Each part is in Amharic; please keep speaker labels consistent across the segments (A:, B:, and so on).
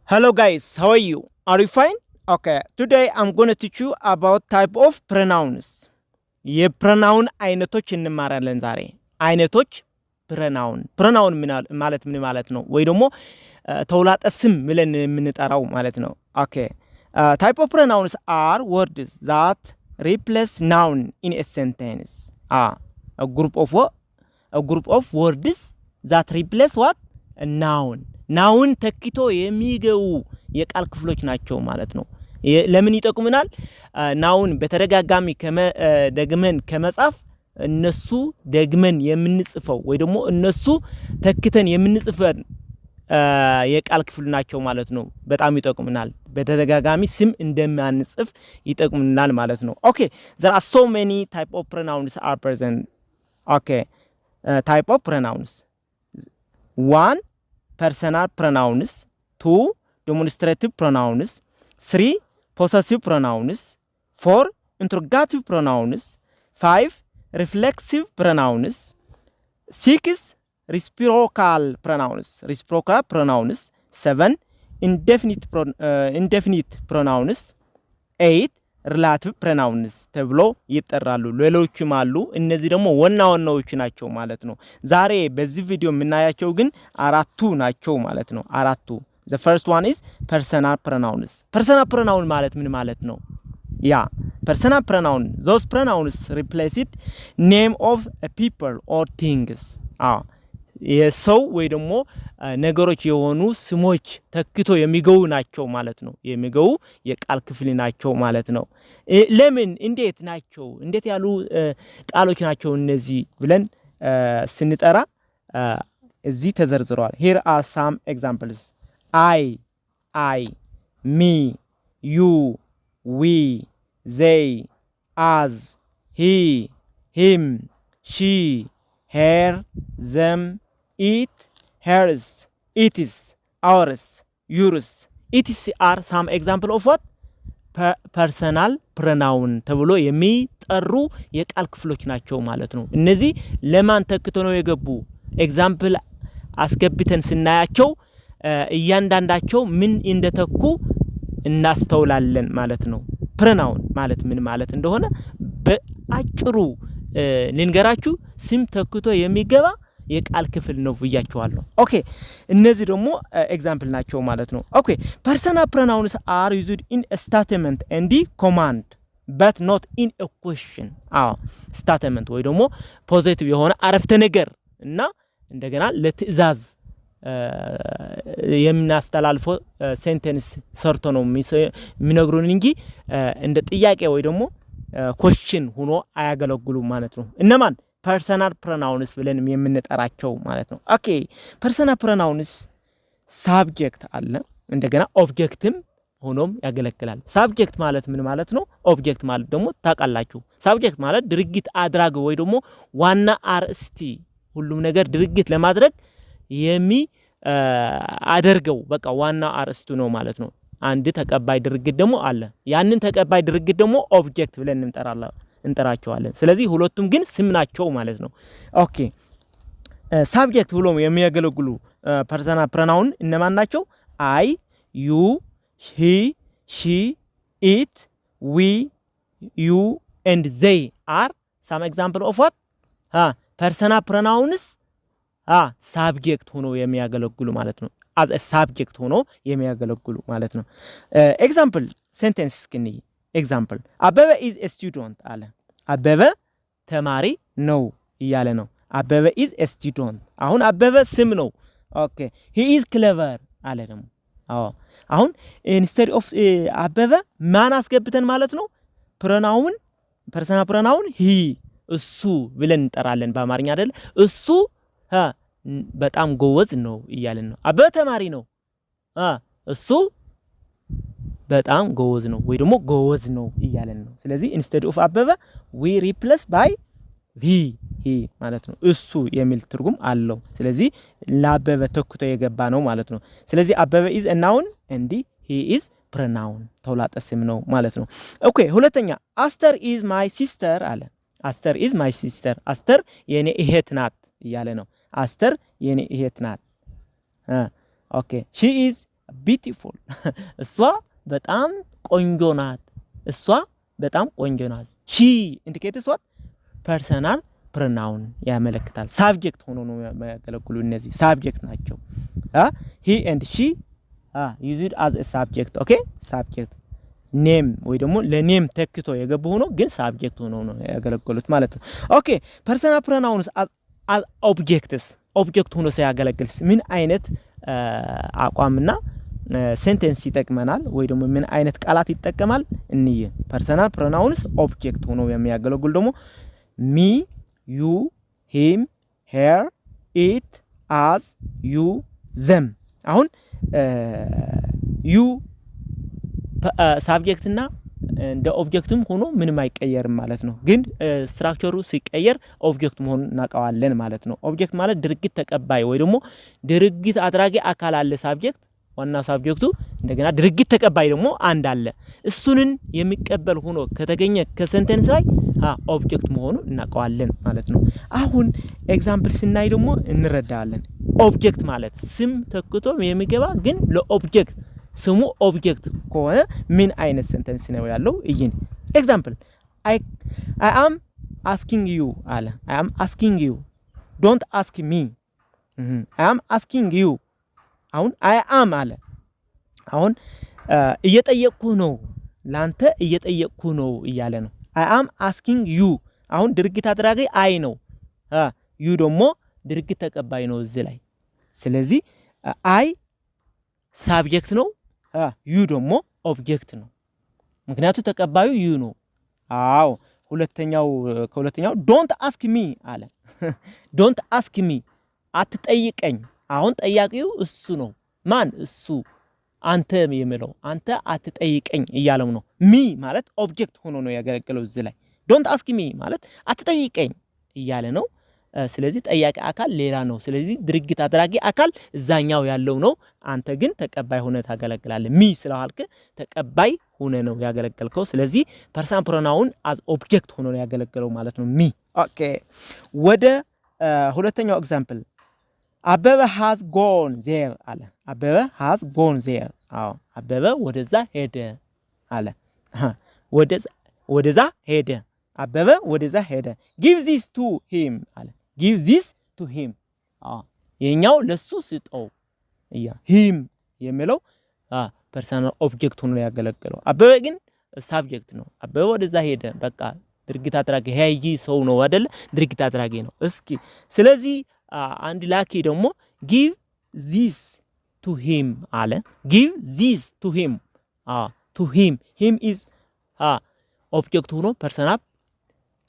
A: Hello guys, how are you? Are you fine? Okay, today I'm going to teach you about type of pronouns. የፕሮናውን አይነቶች እንማራለን ዛሬ። አይነቶች ፕሮናውን ምን ማለት ነው? ወይ ደግሞ ተውላጠ ስም ብለን የምንጠራው ማለት ነው። ኦኬ type of pronouns are words that replace noun in a sentence. A group of words that replace what? A noun. ናውን ተክቶ የሚገቡ የቃል ክፍሎች ናቸው ማለት ነው። ለምን ይጠቁምናል? ናውን በተደጋጋሚ ደግመን ከመጻፍ እነሱ ደግመን የምንጽፈው ወይ ደግሞ እነሱ ተክተን የምንጽፈን የቃል ክፍል ናቸው ማለት ነው። በጣም ይጠቁምናል። በተደጋጋሚ ስም እንደማንጽፍ ይጠቁምናል ማለት ነው። ኦኬ there are so many type of pronouns are present. Okay, type of pronouns. 1 personal pronouns, 2 demonstrative pronouns, 3 possessive pronouns, 4 interrogative pronouns, 5 reflexive pronouns, 6 reciprocal pronouns, 7 indefinite pronouns, 8 relative pronouns ተብሎ ይጠራሉ። ሌሎችም አሉ። እነዚህ ደግሞ ዋናዎቹ ናቸው ማለት ነው። ዛሬ በዚህ ቪዲዮ የምናያቸው ግን አራቱ ናቸው ማለት ነው። አራቱ the first one is personal pronouns. personal pronoun ማለት ምን ማለት ነው? personal pronoun, those pronouns replace it name of a people or things. የሰው ወይ ደግሞ ነገሮች የሆኑ ስሞች ተክቶ የሚገቡ ናቸው ማለት ነው። የሚገቡ የቃል ክፍል ናቸው ማለት ነው። ለምን እንዴት ናቸው? እንዴት ያሉ ቃሎች ናቸው እነዚህ ብለን ስንጠራ እዚህ ተዘርዝረዋል። here are some examples. I, me, you, we, they, us, he, him, she, her, them, it, hers, it is, ours, yours. It is are some example of what? personal pronoun ተብሎ የሚጠሩ የቃል ክፍሎች ናቸው ማለት ነው። እነዚህ ለማን ተክቶ ነው የገቡ? ኤግዛምፕል አስገብተን ስናያቸው እያንዳንዳቸው ምን እንደተኩ እናስተውላለን ማለት ነው። pronoun ማለት ምን ማለት እንደሆነ በአጭሩ ልንገራችሁ። ስም ተክቶ የሚገባ የቃል ክፍል ነው ብያችኋለሁ። ኦኬ እነዚህ ደግሞ ኤግዛምፕል ናቸው ማለት ነው። ኦኬ personal pronouns are used in a statement and command but not in a question. statement ወይ ደግሞ ፖዚቲቭ የሆነ አረፍተ ነገር እና እንደገና ለትዕዛዝ የምናስተላልፈው ሴንቴንስ ሰርቶ ነው የሚነግሩን እንጂ እንደ ጥያቄ ወይ ደግሞ question ሆኖ አያገለግሉም ማለት ነው። እነማን? personal pronouns ብለን የምንጠራቸው ማለት ነው። ኦኬ personal pronouns subject አለ፣ እንደገና ኦብጀክትም ሆኖም ያገለግላል። subject ማለት ምን ማለት ነው? ኦብጀክት ማለት ደግሞ ታውቃላችሁ። subject ማለት ድርጊት አድራጊ ወይ ደግሞ ዋና አርእስቲ፣ ሁሉም ነገር ድርጊት ለማድረግ አደርገው በቃ ዋና አርእስቱ ነው ማለት ነው። አንድ ተቀባይ ድርጊት ደግሞ አለ። ያንን ተቀባይ ድርጊት ደግሞ ኦብጀክት ብለን እንጠራቸዋለን። ስለዚህ ሁለቱም ግን ስም ናቸው ማለት ነው። ኦኬ ሳብጀክት ብሎ የሚያገለግሉ personal pronoun እነማን ናቸው? I, you, he, she, it, we, you and they are some example of what? personal pronouns ሳብጀክት ሆኖ የሚያገለግሉ ማለት ነው። as a subject ሆኖ የሚያገለግሉ ማለት ነው። ኤግዛምፕል ሴንቴንስ እስኪ ኤግዛምፕል አበበ is a student አለ። አበበ ተማሪ ነው እያለ ነው። አበበ is a student። አሁን አበበ ስም ነው። ኦኬ he is clever አለ ደግሞ። አሁን instead of አበበ ማን አስገብተን ማለት ነው? pronoun personal pronoun he እሱ ብለን እንጠራለን በአማርኛ አይደል? እሱ በጣም ጎበዝ ነው እያለን ነው። አበበ ተማሪ ነው። እሱ በጣም ጎበዝ ነው ወይ ደግሞ ጎበዝ ነው እያለን ነው። ስለዚህ instead of አበበ we replace by he ማለት ነው። እሱ የሚል ትርጉም አለው። ስለዚህ ለአበበ ተክቶ የገባ ነው ማለት ነው። ስለዚህ አበበ is a noun and he is pronoun ተውላጠ ስም ነው ማለት ነው። ኦኬ ሁለተኛ አስተር is my sister አለ። አስተር is my sister። አስተር የኔ እህት ናት እያለ ነው። አስተር የኔ እህት ናት። ኦኬ she is beautiful እሷ በጣም ቆንጆ ናት እሷ በጣም ቆንጆ ናት she indicates what personal pronoun ያመለክታል subject ሆኖ ነው የሚያገለግሉ እነዚህ subject ናቸው he and she used as a subject okay subject name ወይ ደግሞ ለኔም ተክቶ የገቡ ሆኖ ግን subject ሆኖ ነው ያገለግሉት ማለት ነው okay personal pronouns as objects object ሆኖ ሲያገለግልስ ምን አይነት አቋምና ሴንቴንስ ይጠቅመናል ወይ ደግሞ ምን አይነት ቃላት ይጠቀማል እንይ personal pronouns object ሆኖ የሚያገለግሉ ደግሞ me you him her it us you them አሁን you subject እና እንደ ኦብጀክትም ሆኖ ምንም አይቀየርም ማለት ነው ግን ስትራክቸሩ ሲቀየር ኦብጀክት መሆኑን እናቀዋለን ማለት ነው ኦብጀክት ማለት ድርጊት ተቀባይ ወይ ደግሞ ድርጊት አድራጊ አካል አለ ሳብጀክት ዋና ሳብጀክቱ እንደገና ድርጊት ተቀባይ ደግሞ አንድ አለ እሱንን የሚቀበል ሆኖ ከተገኘ ከሴንቴንስ ላይ ኦብጀክት መሆኑን እናቀዋለን ማለት ነው አሁን ኤግዛምፕል ስናይ ደግሞ እንረዳለን ኦብጀክት ማለት ስም ተክቶ የሚገባ ግን ለኦብጀክት ስሙ ኦብጀክት ከሆነ ምን አይነት ሴንቴንስ ነው ያለው እይን ኤግዛምፕል I am asking you አለ I am asking you don't ask me I am asking you አሁን I am አለ አሁን እየጠየቅኩ ነው ላንተ እየጠየቅኩ ነው እያለ ነው I am asking you አሁን ድርጊት አድራጊ I ነው you ደግሞ ድርጊት ተቀባይ ነው እዚህ ላይ ስለዚህ I ሳብጀክት ነው you ደግሞ ኦብጀክት ነው ምክንያቱም ተቀባዩ you ነው አዎ ከሁለተኛው don't ask me አለ don't ask me አትጠይቀኝ አሁን ጠያቂው እሱ ነው ማን እሱ አንተ የሚለው አንተ አትጠይቀኝ እያለው ነው me ማለት ኦብጀክት ሆኖ ነው ያገለገለው እዚህ ላይ don't ask me ማለት አትጠይቀኝ እያለ ነው ስለዚህ ጠያቂ አካል ሌላ ነው ስለዚህ ድርጊት አድራጊ አካል እዛኛው ያለው ነው አንተ ግን ተቀባይ ሆነ ታገለግላለህ me ስለዋልከ ተቀባይ ሆነ ነው ያገለገልከው ስለዚህ personal pronoun as object ሆኖ ነው ያገለገለው ማለት ነው me okay ወደ ሁለተኛው ኤግዛምፕል አበበ has gone there አለ አበበ has gone there አበበ ወደዛ ሄደ አለ ወደዛ ሄደ አበበ ወደዛ ሄደ give this to him አለ give this to him የኛው ለሱ ስጠው him የሚለው personal object ሆኖ ያገለግለው አበበ ግን subject ነው አበበ ወደዛ ሄደ በቃ ድርጊት አድራጊ ሄጂ ሰው ነው አይደል ድርጊት አድራጊ ነው እስኪ ስለዚህ አንድ ላኪ ደግሞ give this to him አለ give this to him to him is object ሆኖ personal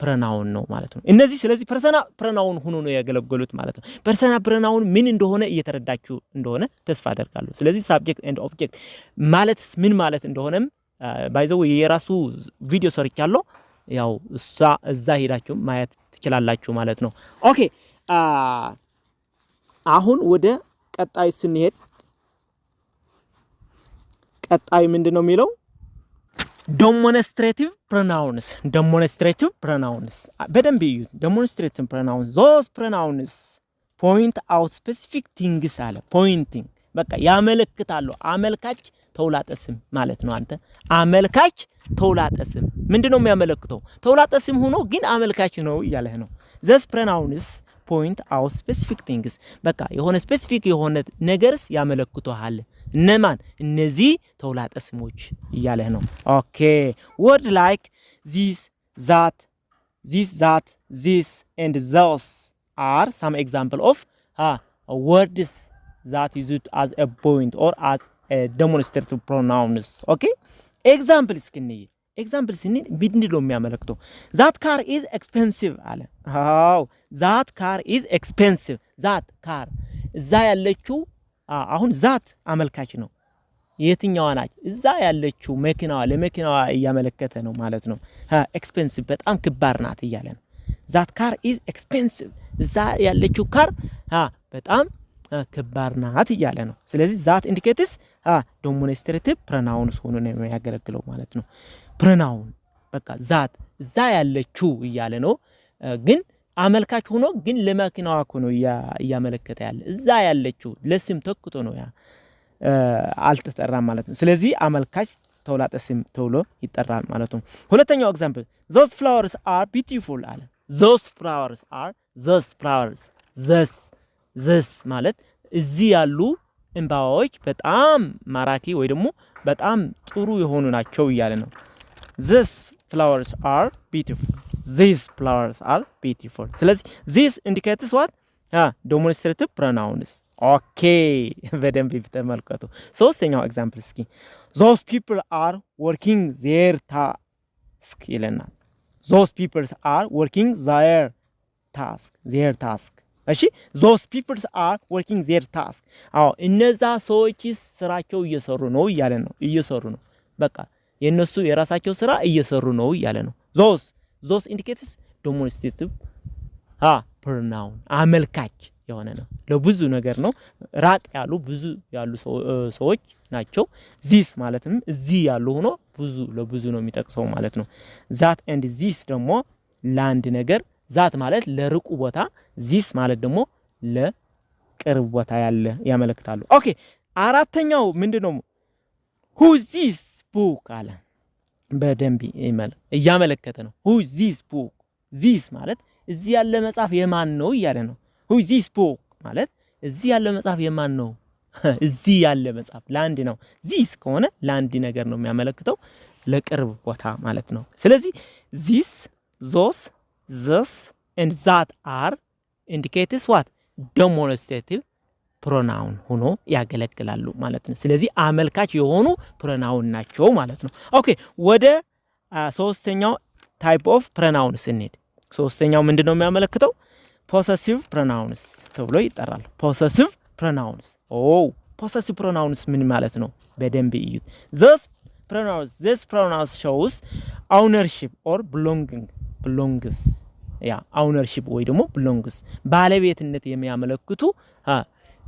A: pronoun ነው ማለት ነው እነዚህ ስለዚህ personal pronoun ሆኖ ነው ያገለገሉት ማለት ነው personal pronoun ምን እንደሆነ እየተረዳችሁ እንደሆነ ተስፋ አደርጋለሁ ስለዚህ subject and object ማለትስ ምን ማለት እንደሆነም ባይዘው የራሱ ቪዲዮ ሰርቻለሁ ያው እዛ ሄዳችሁ ማየት ትችላላችሁ ማለት ነው ኦኬ አሁን ወደ ቀጣይ ስንሄድ ቀጣይ ምንድነው የሚለው demonstrative pronouns በደንብ እዩ demonstrative pronouns those pronouns point out specific things አለ pointing በቃ ያመለክታሉ አመልካች ተውላጠ ስም ማለት ነው አንተ አመልካች ተውላጠ ስም ምንድነው የሚያመለክተው ተውላጠ ስም ሆኖ ግን አመልካች ነው እያለህ ነው those pronouns point out specific things በቃ የሆነ ስፔሲፊክ የሆነ ነገርስ ያመለክቷል እነማን እነዚህ ተውላጠ ስሞች እያለህ ነው ኦኬ word like this that and those are some example of words that used as a point or as a demonstrative pronouns okay example እስኪንይ ኤግዛምፕል ስንል ምንድነው የሚያመለክተው that car is expensive አለ that car is expensive that car እዛ ያለችው አሁን ዛት አመልካች ነው የትኛዋ ናች እዛ ያለችው መኪናዋ ለመኪናዋ ያመለከተ ነው ማለት ነው expensive በጣም ክባር ናት እያለ ነው that car is expensive እዛ ያለችው ካር በጣም ክባር ናት እያለ ነው ስለዚህ that indicates demonstrative pronouns ሆኖ ነው የሚያገለግለው ማለት ነው pronoun በቃ ዛት እዛ ያለችው እያለ ነው ግን አመልካች ሆኖ ግን ለመኪናዋ ሆኖ ያመለከተ ያለ እዛ ያለችው ለስም ተክቶ ነው ያ አልተጠራም ማለት ነው። ስለዚህ አመልካች ተውላጠ ስም ተብሎ ይጠራል ማለት ነው። ሁለተኛው ኤግዛምፕል those flowers are beautiful አለ። those flowers are those flowers this ማለት እዚህ ያሉ እንባዎች በጣም ማራኪ ወይ ደግሞ በጣም ጥሩ የሆኑ ናቸው እያለ ነው። these flowers are beautiful these flowers are beautiful ስለዚህ this indicates what demonstrative pronouns ኦኬ በደንብ ተመልከቱ። ሶስተኛው ኤግዛምፕል እስኪ those people are working their task ይለናል። those people are working their task እሺ those people are working their task አዎ እነዛ ሰዎች ስራቸው እየሰሩ ነው እያለ ነው። እየሰሩ ነው በቃ የነሱ የራሳቸው ስራ እየሰሩ ነው እያለ ነው። those indicates demonstrative pronoun አመልካች የሆነ ነው። ለብዙ ነገር ነው። ራቅ ያሉ ብዙ ያሉ ሰዎች ናቸው። this ማለትም እዚህ ያሉ ሆኖ ብዙ ለብዙ ነው የሚጠቅሰው ማለት ነው። that and this ደግሞ ለአንድ ነገር ዛት ማለት ለርቁ ቦታ this ማለት ደግሞ ለቅርብ ቦታ ያለ ያመለክታሉ። ኦኬ አራተኛው ምንድነው? who this book አለ። በደንብ እያመለከተ ነው። who this book this ማለት እዚህ ያለ መጽሐፍ የማን ነው እያለ ነው። who this book ማለት እዚህ ያለ መጽሐፍ የማን ነው? እዚህ ያለ መጽሐፍ ለአንድ ነው። this ከሆነ ለአንድ ነገር ነው የሚያመለክተው ለቅርብ ቦታ ማለት ነው። ስለዚህ this those this and that are indicates what demonstrative pronoun ሆኖ ያገለግላሉ ማለት ነው። ስለዚህ አመልካች የሆኑ pronoun ናቸው ማለት ነው። ኦኬ ወደ ሶስተኛው type of pronouns እንሂድ። ሶስተኛው ምንድነው የሚያመለክተው? possessive pronouns ተብሎ ይጠራል። possessive pronouns possessive pronouns ምን ማለት ነው? በደንብ እዩት። this pronouns shows ownership or belongs ownership ወይ ደግሞ belongs ባለቤትነት የሚያመለክቱ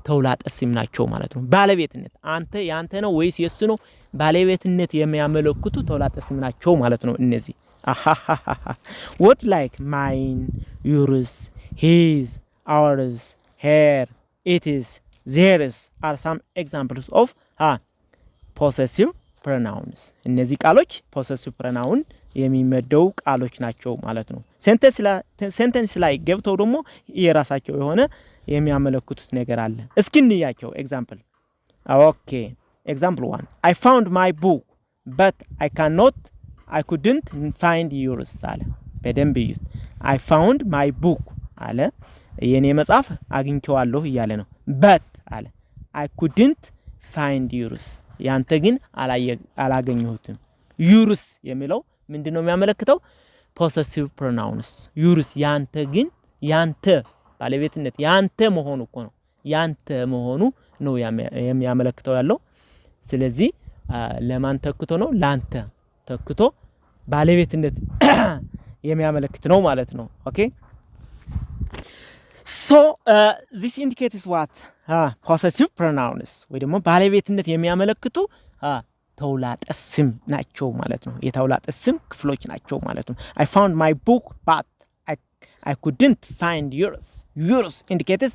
A: ተውላጠ ስም ናቸው ማለት ነው። ባለቤትነት አንተ ያንተ ነው ወይስ የሱ ነው? ባለቤትነት የሚያመለክቱ ተውላጠ ስም ናቸው ማለት ነው። እነዚህ what like mine, yours, his, ours, her, it is, theirs are some examples of possessive pronouns እነዚህ ቃሎች possessive pronoun የሚመደው ቃሎች ናቸው ማለት ነው። ሴንተንስ ላይ ገብተው ደግሞ የራሳቸው የሆነ የሚያመለክቱት ነገር አለ። እስኪ እንያቸው ኤግዛምፕል። ኦኬ ኤግዛምፕል 1 I found my book but I couldn't find yours አለ። በደንብ እዩት። I found my book አለ የኔ መጽሐፍ አግኝቼዋለሁ እያለ ነው። but አለ I couldn't find yours ያንተ ግን አላገኘሁትም። yours የሚለው ምንድነው የሚያመለክተው? possessive pronouns yours ያንተ ግን ያንተ ባለቤትነት ያንተ መሆኑ እኮ ነው። ያንተ መሆኑ ነው የሚያመለክተው ያለው። ስለዚህ ለማን ተክቶ ነው? ላንተ ተክቶ ባለቤትነት የሚያመለክት ነው ማለት ነው። ኦኬ so this indicates what possessive pronouns ወይ ደግሞ ባለቤትነት የሚያመለክቱ ተውላጠ ስም ናቸው ማለት ነው። የተውላጠ ስም ክፍሎች ናቸው ማለት ነው። I found my book but I couldn't find yours indicates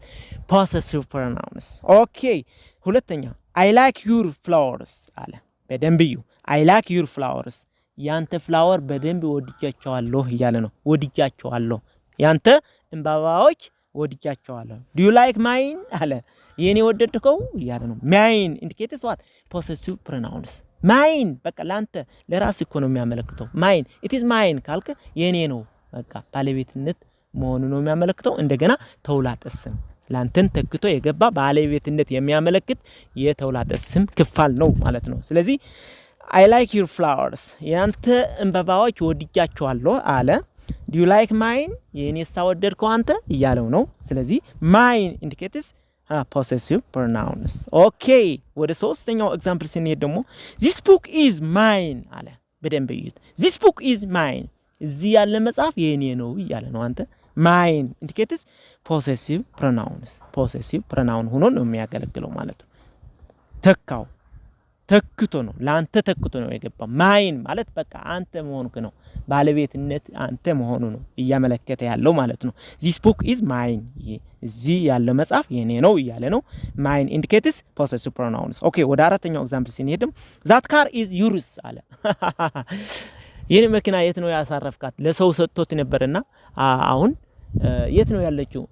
A: possessive pronouns okay ሁለተኛ I like your flowers አለ። በደንብ እዩ። I like your flowers ያንተ ፍላወር በደንብ ወድጃቸዋለሁ እያለ ነው። ወድጃቸዋለሁ ያንተ እንባባዎች ወድጃቸዋለሁ። do you like mine አለ። የኔ ወደድከው እያለ ነው። mine indicates what possessive pronouns mine በቃ ላንተ ለራስ እኮ ነው የሚያመለክተው። mine it is mine ካልከ የኔ ነው በቃ ባለቤትነት መሆኑ ነው የሚያመለክተው። እንደገና ተውላጠ ስም ላንተን ተክቶ የገባ ባለቤትነት የሚያመለክት የተውላጠ ስም ክፋል ነው ማለት ነው። ስለዚህ I like your flowers ያንተ እንባባዎች ወድጃቸዋለሁ አለ። do you like mine የኔሳ ወደድከው አንተ እያለው ነው። ስለዚህ mine indicates possessive pronouns okay ወደ ሶስተኛው ኤግዛምፕል ስንሄድ ደግሞ this book is mine አለ። በደንብ እዩት። this book is mine እዚህ ያለ መጽሐፍ የኔ ነው እያለ ነው። አንተ mine indicates possessive pronoun ሆኖ ነው የሚያገለግለው ማለት ነው። ተካው ተክቶ ነው ላንተ ተክቶ ነው የገባ ማይን ማለት በቃ አንተ መሆንክ ነው ባለቤትነት አንተ መሆኑ ነው እያመለከተ ያለው ማለት ነው this book is mine እዚህ ያለው መጽሐፍ የኔ ነው እያለ ነው mine indicates possessive pronouns ኦኬ ወደ አራተኛው ኤግዛምፕል ሲንሄድም that car is yours አለ ይሄን መኪና የት ነው ያሳረፍካት ለሰው ሰጥቶት ነበርና አሁን የት ነው ያለችው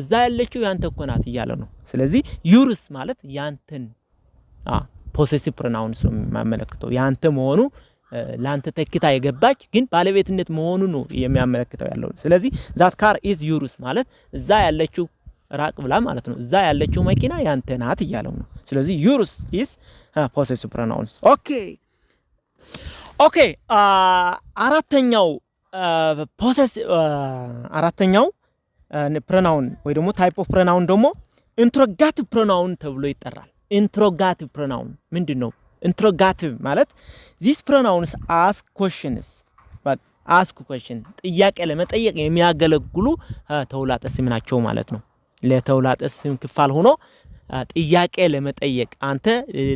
A: እዛ ያለችው ያንተ እኮ ናት እያለ ነው ስለዚህ yours ማለት ያንተን possessive pronouns ነው የሚያመለክተው ያንተ መሆኑ ላንተ ተክታ የገባች ግን ባለቤትነት መሆኑ ነው የሚያመለክተው ያለው ስለዚህ that car is yours ማለት እዛ ያለችው ራቅ ብላ ማለት ነው እዛ ያለችው መኪና ያንተ ናት እያለው ነው ስለዚህ yours is possessive pronouns ኦኬ አራተኛው አራተኛው pronoun ወይ ደግሞ type of pronoun ደግሞ interrogative pronoun ተብሎ ይጠራል interrogative pronoun ምንድነው interrogative ማለት these pronouns ask questions but ask question ጥያቄ ለመጠየቅ የሚያገለግሉ ተውላጠ ስም ናቸው ማለት ነው ለተውላጠ ስም ክፋል ሆኖ ጥያቄ ለመጠየቅ አንተ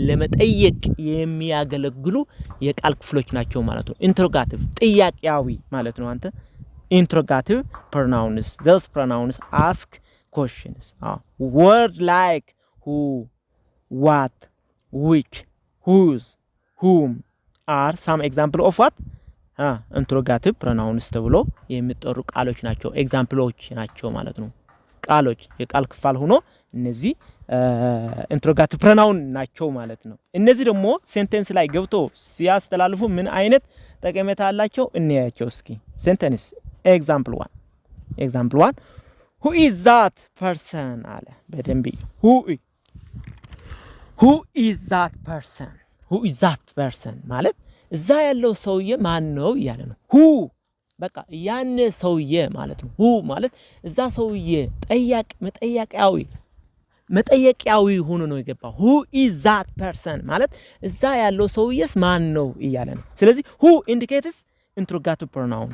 A: ለመጠየቅ የሚያገለግሉ የቃል ክፍሎች ናቸው ማለት ነው interrogative ጥያቄያዊ ማለት ነው አንተ interrogative pronouns those pronouns ask questions word like who what which whose whom are some example of what interrogative pronouns ተብሎ የሚጠሩ ቃሎች ናቸው ኤግዛምፕሎች ናቸው ማለት ነው ቃሎች የቃል ክፍል ሆኖ እነዚህ interrogative pronoun ናቸው ማለት ነው እነዚህ ደግሞ ሴንቴንስ ላይ ገብቶ ሲያስተላልፉ ምን አይነት ጠቀሜታ አላቸው እንያቸው እስኪ ሴንቴንስ example 1 who is that person አለ በደንብ who is that person ማለት እዛ ያለው ሰውዬ ማን ነው ያለ ነው who በቃ ያነ ሰውዬ ማለት ነው who ማለት እዛ ሰውዬ መጠየቂያዊ ሆኖ ነው የገባው who is that person ማለት እዛ ያለው ሰውዬስ ማን ነው ይያለ ነው ስለዚህ who indicates interrogative pronoun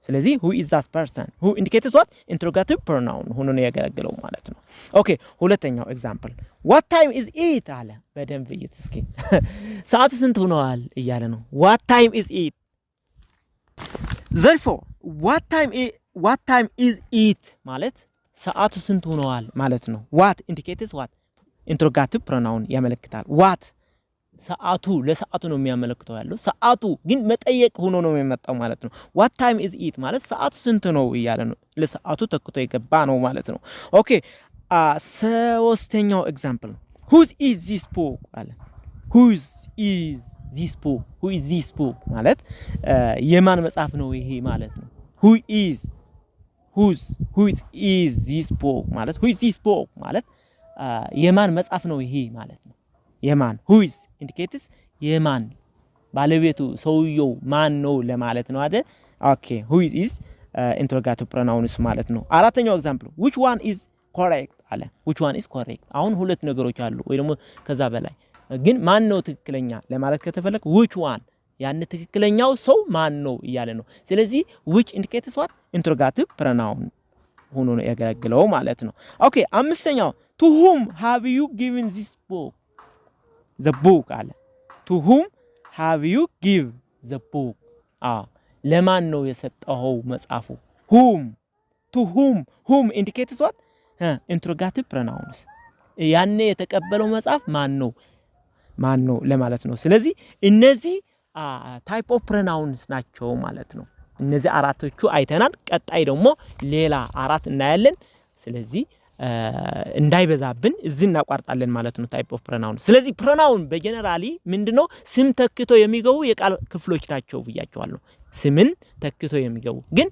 A: ስለዚህ who is that person who indicates what interrogative pronoun ሆኖ ነው ያገለግለው ማለት ነው ኦኬ ሁለተኛው ኤግዛምፕል what time is it አለ በደንብ እስኪ ሰዓቱ ስንት ሆኗል ይያለ ነው what time is it therefore what time is it ማለት ሰዓቱ ስንት ሆኗል ማለት ነው what indicates what interrogative pronoun ያመለክታል what ሰዓቱ ለሰዓቱ ነው የሚያመለክተው ያለው ሰዓቱ ግን መጠየቅ ሆኖ ነው የሚመጣው ማለት ነው what time is it ማለት ሰዓቱ ስንት ነው ይያለ ነው ለሰዓቱ ተክቶ የገባ ነው ማለት ነው ኦኬ ሶስተኛው ኤግዛምፕል whose is this book አለ whose is this book ማለት የማን መጽሐፍ ነው ይሄ ማለት ነው whose is this book ማለት who is this book ማለት የማን መጽሐፍ ነው ይሄ ማለት ነው የማን who is indicates የማን ባለቤቱ ሰውየው ማን ነው ለማለት ነው አይደል ኦኬ who is interrogative pronouns ማለት ነው አራተኛው ኤግዛምፕል which one is correct አለ which one is correct አሁን ሁለት ነገሮች አሉ ወይ ደግሞ ከዛ በላይ ግን ማን ነው ትክክለኛ ለማለት ከተፈለገ which one ያን ትክክለኛው ሰው ማን ነው ይያለ ነው ስለዚህ which indicates what interrogative pronoun ሆኖ ነው ያገለግለው ማለት ነው ኦኬ አምስተኛው to whom have you given this book the book አለ to whom have you give the book ለማን ነው የሰጠው መጽሐፉ to whom indicates what interrogative pronouns ያን የተቀበለው መጽሐፍ ማን ነው ለማለት ነው ስለዚህ እነዚህ type of pronouns ናቸው ማለት ነው እነዚህ አራቶቹ አይተናል ቀጣይ ደግሞ ሌላ አራት እናያለን ስለዚህ እንዳይበዛብን እዚህ እናቋርጣለን ማለት ነው type of pronoun ስለዚህ pronoun በጀነራሊ ምንድነው ስም ተክቶ የሚገቡ የቃል ክፍሎች ናቸው ብያቸዋለሁ ስምን ተክቶ የሚገቡ ግን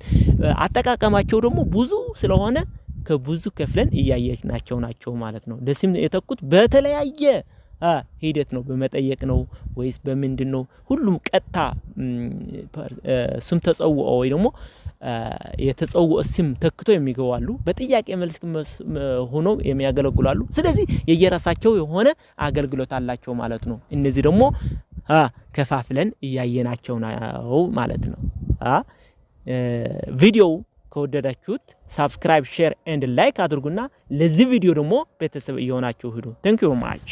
A: አጠቃቀማቸው ደግሞ ብዙ ስለሆነ ከብዙ ከፍለን እያየናቸው ናቸው ማለት ነው ለስም የተኩት በተለያየ ሂደት ነው በመጠየቅ ነው ወይስ በምንድነው ሁሉም ቀጣ ስም ተጸውኦ ወይ ደግሞ የተጸውኦ ስም ተክቶ የሚገዋሉ በጥያቄ መልስ ሆኖ የሚያገለግላሉ ስለዚህ የየራሳቸው የሆነ አገልግሎት አላቸው ማለት ነው እነዚህ ደግሞ ከፋፍለን እያየናቸው ነው ማለት ነው ቪዲዮ ከወደዳችሁት subscribe share and like አድርጉና ለዚህ ቪዲዮ ደግሞ ቤተሰብ እየሆናችሁ ሂዱ thank you much